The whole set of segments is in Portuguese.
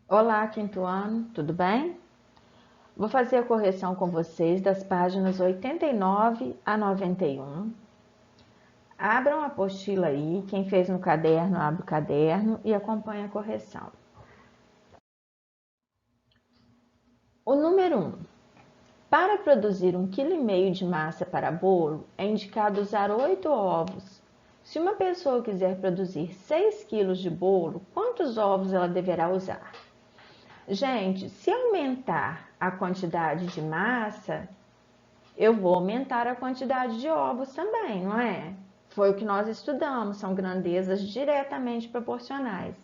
Olá, quinto ano, tudo bem? Vou fazer a correção com vocês das páginas 89 a 91. Abram a apostila aí, quem fez no caderno, abre o caderno e acompanha a correção. O número 1. Para produzir 1,5 kg de massa para bolo, é indicado usar 8 ovos. Se uma pessoa quiser produzir 6 kg de bolo, quantos ovos ela deverá usar? Gente, se aumentar a quantidade de massa, eu vou aumentar a quantidade de ovos também, não é? Foi o que nós estudamos, são grandezas diretamente proporcionais.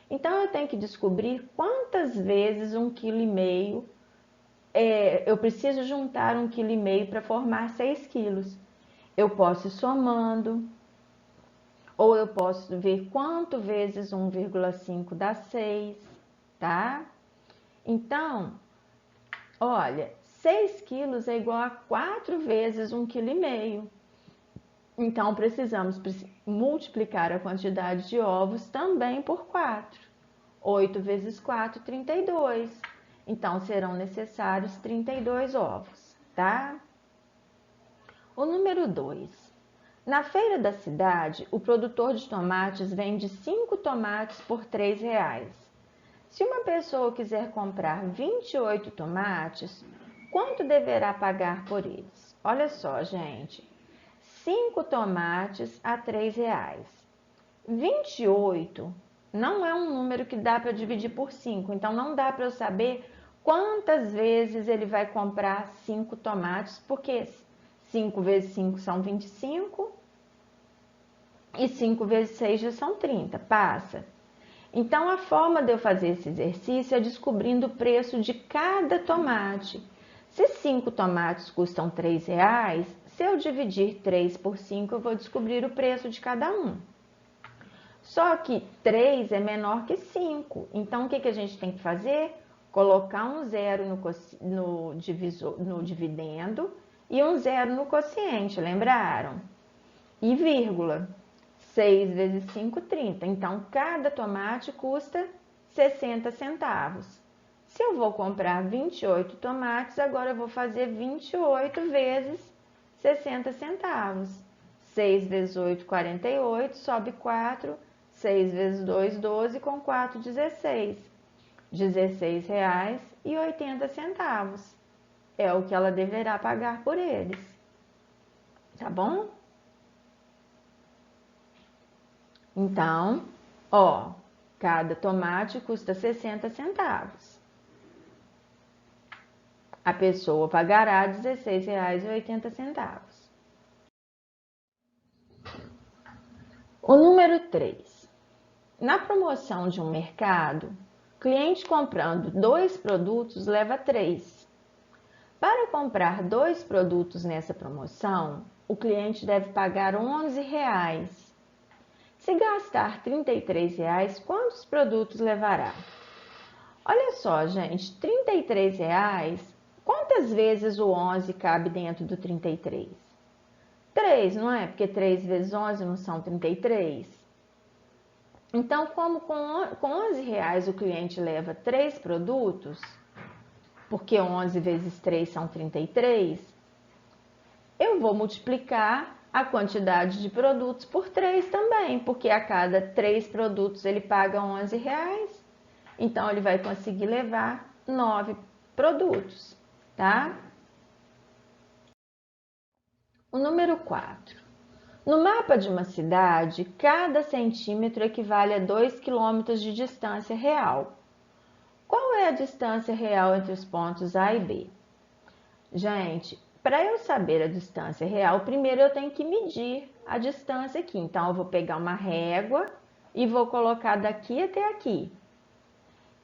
Então, eu tenho que descobrir quantas vezes 1,5 kg, eu preciso juntar 1,5 kg para formar 6 quilos. Eu posso ir somando, ou eu posso ver quanto vezes 1,5 dá 6, tá? Então, olha, 6 quilos é igual a 4 vezes 1,5 kg. Então, precisamos multiplicar a quantidade de ovos também por 4. 8 vezes 4, 32. Então, serão necessários 32 ovos, tá? O número 2. Na feira da cidade, o produtor de tomates vende 5 tomates por R$ 3. Se uma pessoa quiser comprar 28 tomates, quanto deverá pagar por eles? Olha só, gente. 5 tomates a R$ 3. 28 não é um número que dá para dividir por 5, então não dá para eu saber quantas vezes ele vai comprar 5 tomates, porque 5 vezes 5 são 25 e 5 vezes 6 já são 30, passa. Então, a forma de eu fazer esse exercício é descobrindo o preço de cada tomate. Se 5 tomates custam R$ 3, se eu dividir 3 por 5, eu vou descobrir o preço de cada um. Só que 3 é menor que 5. Então, o que a gente tem que fazer? Colocar um zero no dividendo e um zero no quociente, lembraram? E vírgula. 6 vezes 5, 30. Então, cada tomate custa 60 centavos. Se eu vou comprar 28 tomates, agora eu vou fazer 28 vezes 60 centavos. 6 vezes 8, 48, sobe 4. 6 vezes 2, 12, com 4, 16. R$ 16,80. É o que ela deverá pagar por eles. Tá bom? Então, ó, cada tomate custa 60 centavos. A pessoa pagará R$ 16,80. O número 3. Na promoção de um mercado, cliente comprando 2 produtos leva 3. Para comprar 2 produtos nessa promoção, o cliente deve pagar R$ 11. Se gastar R$ 33, quantos produtos levará? Olha só, gente, R$ 33, quantas vezes o 11 cabe dentro do 33? 3, não é? Porque 3 vezes 11 não são 33? Então, como com R$ 11 o cliente leva 3 produtos, porque 11 vezes 3 são 33, eu vou multiplicar a quantidade de produtos por 3 também, porque a cada 3 produtos ele paga R$ 11. Então, ele vai conseguir levar 9 produtos, tá? O número 4. No mapa de uma cidade, cada centímetro equivale a 2 quilômetros de distância real. Qual é a distância real entre os pontos A e B? Gente, para eu saber a distância real, primeiro eu tenho que medir a distância aqui. Então, eu vou pegar uma régua e vou colocar daqui até aqui.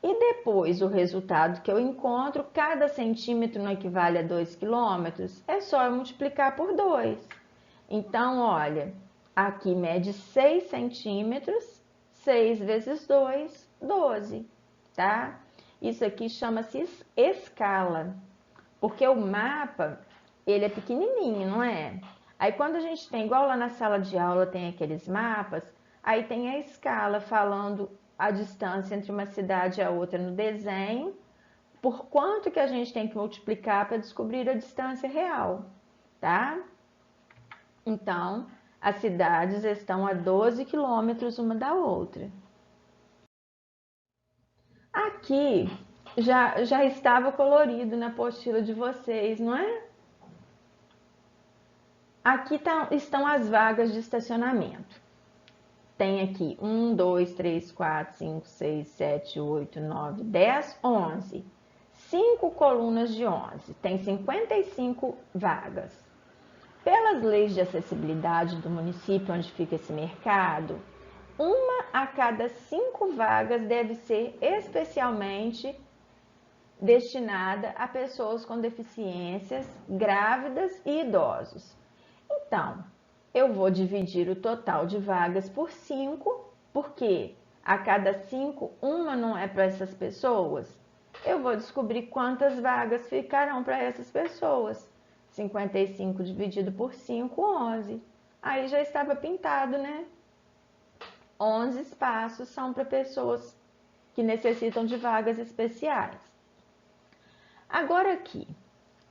E depois, o resultado que eu encontro, cada centímetro não equivale a 2 quilômetros, é só eu multiplicar por 2. Então, olha, aqui mede 6 centímetros, 6 vezes 2, 12, tá? Isso aqui chama-se escala, porque o mapa, ele é pequenininho, não é? Aí, quando a gente tem, igual lá na sala de aula, tem aqueles mapas, aí tem a escala falando a distância entre uma cidade e a outra no desenho, por quanto que a gente tem que multiplicar para descobrir a distância real, tá? Então, as cidades estão a 12 quilômetros uma da outra. Aqui já estava colorido na apostila de vocês, não é? Aqui estão as vagas de estacionamento. Tem aqui 1, 2, 3, 4, 5, 6, 7, 8, 9, 10, 11. 5 colunas de 11. Tem 55 vagas. Pelas leis de acessibilidade do município onde fica esse mercado, uma a cada 5 vagas deve ser especialmente destinada a pessoas com deficiências, grávidas e idosos. Então, eu vou dividir o total de vagas por 5, porque a cada 5, uma não é para essas pessoas. Eu vou descobrir quantas vagas ficarão para essas pessoas. 55 dividido por 5, 11. Aí já estava pintado, né? 11 espaços são para pessoas que necessitam de vagas especiais. Agora aqui,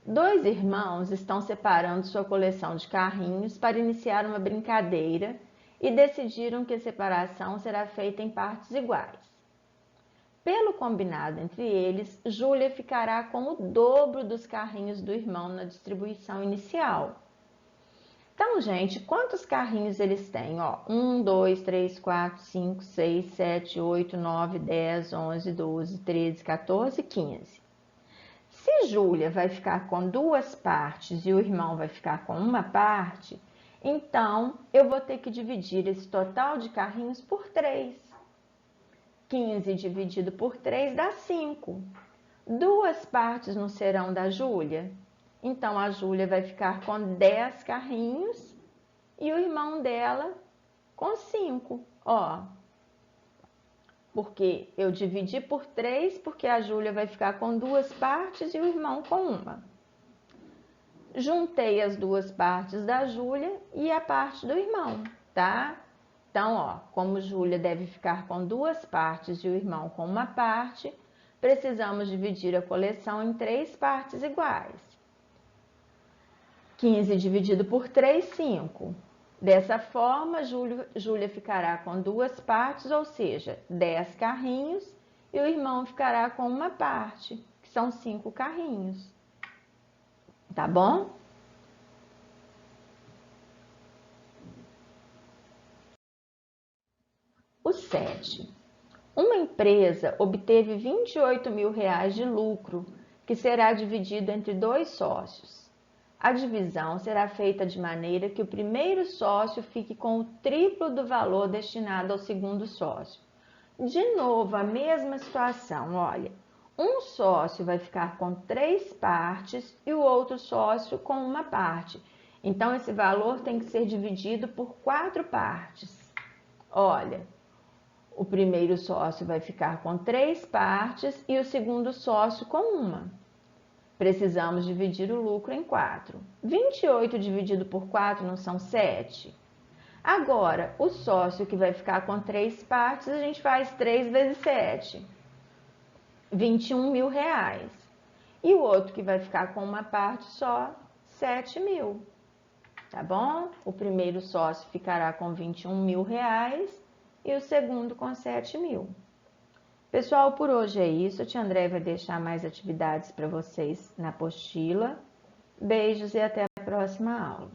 2 irmãos estão separando sua coleção de carrinhos para iniciar uma brincadeira e decidiram que a separação será feita em partes iguais. Pelo combinado entre eles, Júlia ficará com o dobro dos carrinhos do irmão na distribuição inicial. Então, gente, quantos carrinhos eles têm? 1, 2, 3, 4, 5, 6, 7, 8, 9, 10, 11, 12, 13, 14, 15. Se Júlia vai ficar com 2 partes e o irmão vai ficar com uma parte, então eu vou ter que dividir esse total de carrinhos por 3. 15 dividido por 3 dá 5. 2 partes não serão da Júlia? Então a Júlia vai ficar com 10 carrinhos e o irmão dela com 5. Porque eu dividi por 3, porque a Júlia vai ficar com 2 partes e o irmão com uma. Juntei as 2 partes da Júlia e a parte do irmão, tá? Então, como Júlia deve ficar com 2 partes e o irmão com uma parte, precisamos dividir a coleção em 3 partes iguais. 15 dividido por 3, 5. Dessa forma, Júlia ficará com 2 partes, ou seja, 10 carrinhos, e o irmão ficará com uma parte, que são 5 carrinhos. Tá bom? O 7. Uma empresa obteve R$28 mil de lucro, que será dividido entre 2 sócios. A divisão será feita de maneira que o primeiro sócio fique com o triplo do valor destinado ao segundo sócio. De novo, a mesma situação, olha. Um sócio vai ficar com 3 partes e o outro sócio com uma parte. Então, esse valor tem que ser dividido por 4 partes. Olha, o primeiro sócio vai ficar com 3 partes e o segundo sócio com uma. Precisamos dividir o lucro em 4. 28 dividido por 4 não são 7? Agora, o sócio que vai ficar com 3 partes, a gente faz 3 vezes 7. R$21 mil. E o outro que vai ficar com uma parte só, 7 mil. Tá bom? O primeiro sócio ficará com R$21 mil e o segundo com 7 mil. Pessoal, por hoje é isso. A tia André vai deixar mais atividades para vocês na apostila. Beijos e até a próxima aula.